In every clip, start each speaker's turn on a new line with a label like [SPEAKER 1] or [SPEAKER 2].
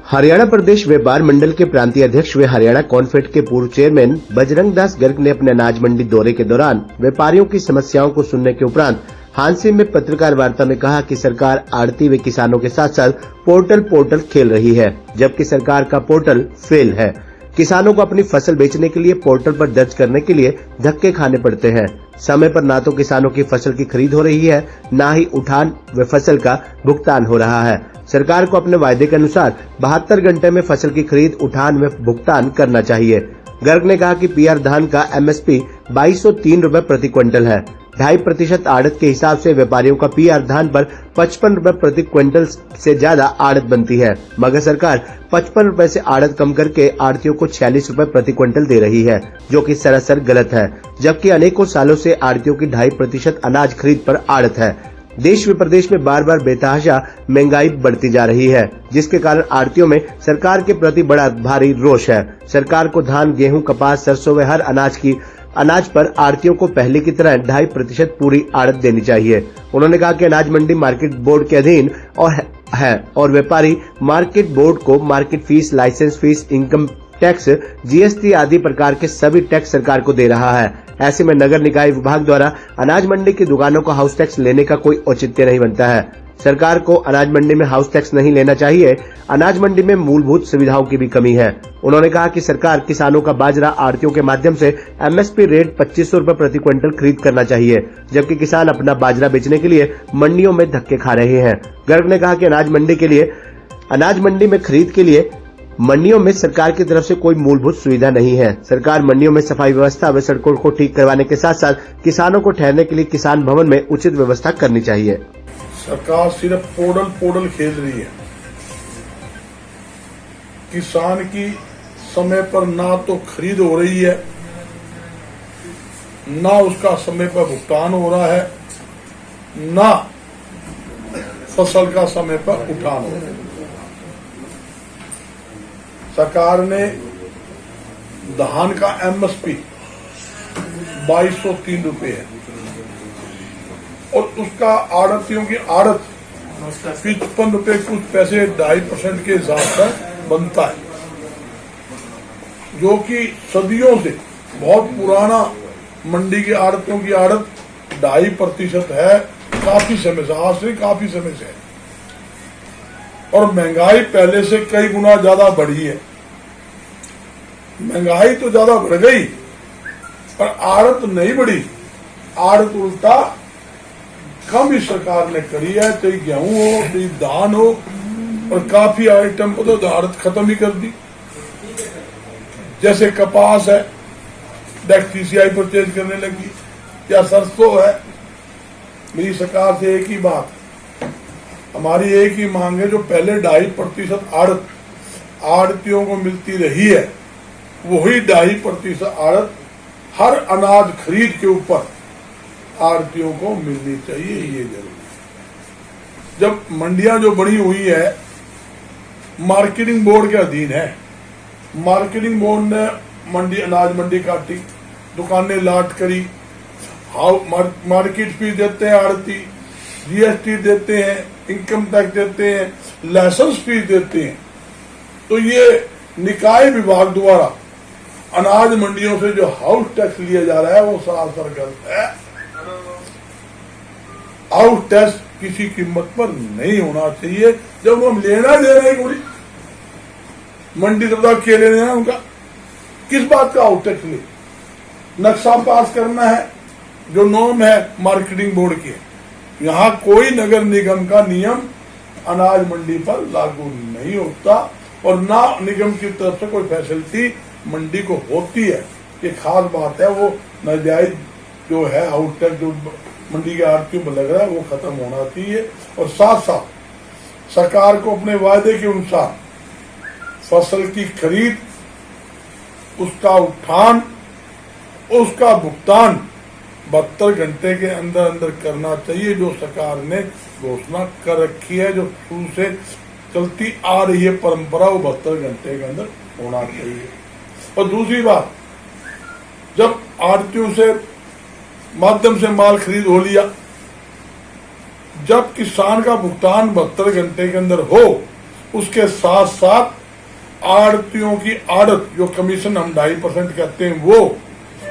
[SPEAKER 1] हरियाणा प्रदेश व्यापार मंडल के प्रांतीय अध्यक्ष व हरियाणा कॉनफेड के पूर्व चेयरमैन बजरंग दास गर्ग ने अपने अनाज मंडी दौरे के दौरान व्यापारियों की समस्याओं को सुनने के उपरांत हांसी में पत्रकार वार्ता में कहा कि सरकार आड़ती व किसानों के साथ साथ पोर्टल खेल रही है, जबकि सरकार का पोर्टल फेल है। किसानों को अपनी फसल बेचने के लिए पोर्टल पर दर्ज करने के लिए धक्के खाने पड़ते हैं। समय पर ना तो किसानों की फसल की खरीद हो रही है, ना ही उठान व फसल का भुगतान हो रहा है। सरकार को अपने वायदे के अनुसार 72 घंटे में फसल की खरीद, उठान व भुगतान करना चाहिए। गर्ग ने कहा कि पीआर धान का एमएसपी 2203 रुपए प्रति क्विंटल है। 2.5% आड़त के हिसाब से व्यापारियों का पीआर धान पर 55 रुपए प्रति क्विंटल से ज्यादा आड़त बनती है, मगर सरकार 55 रुपए से आड़त कम करके आड़तियों को 46 रुपए प्रति क्विंटल दे रही है, जो कि सरासर गलत है। जबकि अनेकों सालों से आड़तियों की 2.5% अनाज खरीद पर आड़त है। देश व प्रदेश में बार बार बेतहाशा महंगाई बढ़ती जा रही है, जिसके कारण आड़तियों में सरकार के प्रति बड़ा भारी रोष है। सरकार को धान, गेहूं, कपास, सरसों व हर अनाज पर आड़तियों को पहले की तरह 2.5% पूरी आड़त देनी चाहिए। उन्होंने कहा कि अनाज मंडी मार्केट बोर्ड के अधीन और व्यापारी मार्केट बोर्ड को market fees, licence fees, income tax, GST आदि प्रकार के सभी टैक्स सरकार को दे रहा है। ऐसे में नगर निकाय विभाग द्वारा अनाज मंडी की दुकानों को हाउस टैक्स लेने का कोई औचित्य नहीं बनता है। सरकार को अनाज मंडी में हाउस टैक्स नहीं लेना चाहिए। अनाज मंडी में मूलभूत सुविधाओं की भी कमी है। उन्होंने कहा कि सरकार किसानों का बाजरा आड़तियों के माध्यम से एमएसपी रेट 2500 रुपए प्रति क्विंटल खरीद करना चाहिए, जबकि किसान अपना बाजरा बेचने के लिए मंडियों में धक्के खा रहे हैं। गर्ग ने कहा कि अनाज मंडी में खरीद के लिए मंडियों में सरकार की तरफ से कोई मूलभूत सुविधा नहीं है। सरकार मंडियों में सफाई व्यवस्था व सड़कों को ठीक करवाने के साथ साथ किसानों को ठहरने के लिए किसान भवन में उचित व्यवस्था करनी चाहिए।
[SPEAKER 2] सरकार सिर्फ पोर्टल खेल रही है। किसान की समय पर ना तो खरीद हो रही है, ना उसका समय पर भुगतान हो रहा है, ना फसल का समय पर उठान हो रहा है। सरकार ने धान का एमएसपी 2203 रुपए है और उसका आड़तियों की आड़त 55 रुपए कुछ पैसे 2.5% के हिसाब से बनता है, जो कि सदियों से बहुत पुराना मंडी की आड़तियों की आड़त 2.5% है। काफी समय से, आज से काफी समय से है और महंगाई पहले से कई गुना ज्यादा बढ़ी है। महंगाई तो ज्यादा बढ़ गई पर आड़त नहीं बढ़ी। आड़त उल्टा कम ही सरकार ने करी है, चाहे गेहूं हो, चाहे धान हो, और काफी आइटम को तो आड़त खत्म ही कर दी। जैसे कपास है, DCCI परचेज करने लगी, या सरसों है। मेरी सरकार से एक ही बात, हमारी एक ही मांग है, जो पहले 2.5% आड़त आड़तियों को मिलती रही है, वही 2.5% आड़त हर अनाज खरीद के ऊपर आड़तियों को मिलनी चाहिए। ये जरूरी। जब मंडियां जो बनी हुई है मार्केटिंग बोर्ड के अधीन है, मार्केटिंग बोर्ड ने अनाज मंडी काटी, दुकानें लाट करी, मार्केट फीस देते हैं आड़ती, जीएसटी देते हैं, इनकम टैक्स देते हैं, लाइसेंस फीस देते हैं। तो ये निकाय विभाग द्वारा अनाज मंडियों से जो हाउस टैक्स लिया जा रहा है वो सरासर गलत है। हाउस टैक्स किसी कीमत पर नहीं होना चाहिए। जब हम लेना दे रहे हैं, मंडी द्वारा क्या लेना है उनका, किस बात का हाउस टैक्स ले? नक्शा पास करना है, जो नॉर्म है मार्केटिंग बोर्ड के। यहाँ कोई नगर निगम का नियम अनाज मंडी पर लागू नहीं होता और ना निगम की तरफ से कोई फैसिलिटी मंडी को होती है। ये खास बात है। वो नाजायज जो है हाउस टैक्स जो मंडी के आड़तियों में लग रहा है वो खत्म होना चाहिए। और साथ साथ सरकार को अपने वायदे के अनुसार फसल की खरीद, उसका उठान, उसका भुगतान 72 घंटे के अंदर अंदर करना चाहिए, जो सरकार ने घोषणा कर रखी है, जो शुरू से चलती आ रही है परंपरा, वो 72 घंटे के अंदर होना चाहिए। और दूसरी बात, जब आड़तियों से माध्यम से माल खरीद हो लिया, जब किसान का भुगतान 72 घंटे के अंदर हो, उसके साथ साथ आड़तियों की आड़त जो कमीशन हम 2.5% कहते हैं वो,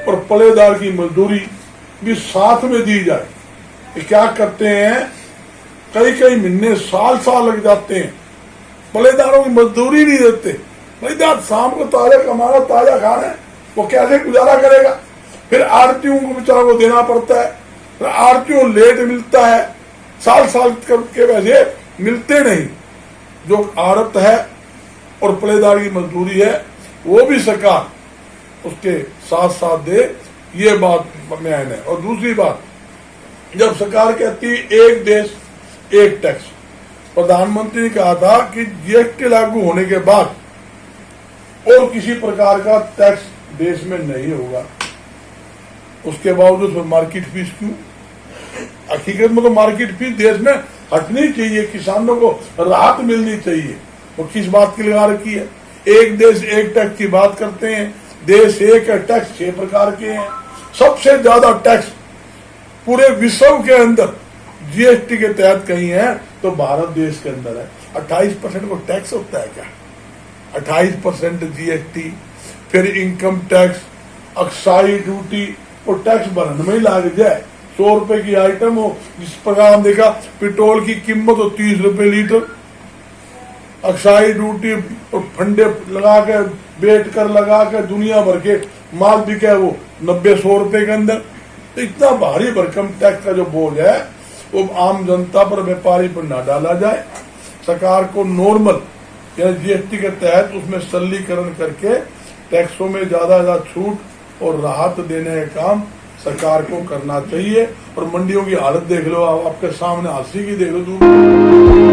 [SPEAKER 2] और पलेदार की मजदूरी भी साथ में दी जाए। ये क्या करते हैं, कई कई महीने साल लग जाते हैं, पलेदारों की मजदूरी नहीं देते। पलेदार शाम को ताजा कमाना, ताजा खाना है, वो कैसे गुजारा करेगा। फिर आड़तियों को बेचारा को देना पड़ता है, फिर आड़तियों लेट मिलता है, साल के वैसे मिलते नहीं। जो आड़त है और पलेदार की मजदूरी है वो भी सरकार उसके साथ साथ दे, ये बात में आना है। और दूसरी बात, जब सरकार कहती है एक देश एक टैक्स, प्रधानमंत्री ने कहा था कि जीएसटी लागू होने के बाद और किसी प्रकार का टैक्स देश में नहीं होगा। उसके बावजूद मार्केट फीस क्यों? हकीकत में तो मार्केट फीस देश में हटनी चाहिए, किसानों को राहत मिलनी चाहिए। वो किस बात की लगा रखी है? एक देश एक टैक्स की बात करते हैं, देश एक है, टैक्स 6 प्रकार के हैं। सबसे ज्यादा टैक्स पूरे विश्व के अंदर जीएसटी के तहत कहीं है तो भारत देश के अंदर है। 28% को टैक्स होता है क्या? 28% जीएसटी, फिर इनकम टैक्स, एक्साइज ड्यूटी, और टैक्स भरने में ही लाग जाए। 100 रुपए की आइटम हो, जिस प्रकार हम देखा पेट्रोल की कीमत हो 30 रुपए लीटर, एक्साइज ड्यूटी और फंडे लगा के बेच कर लगा के दुनिया भर के माल बिके वो 90-100 रुपए के अंदर। तो इतना भारी भरकम टैक्स का जो बोझ है वो आम जनता पर, व्यापारी पर ना डाला जाए। सरकार को नॉर्मल या जीएसटी के तहत उसमें सरलीकरण करके टैक्सों में ज्यादा छूट और राहत देने का काम सरकार को करना चाहिए। और मंडियों की हालत देख लो, आपके सामने हादसे की देख लो।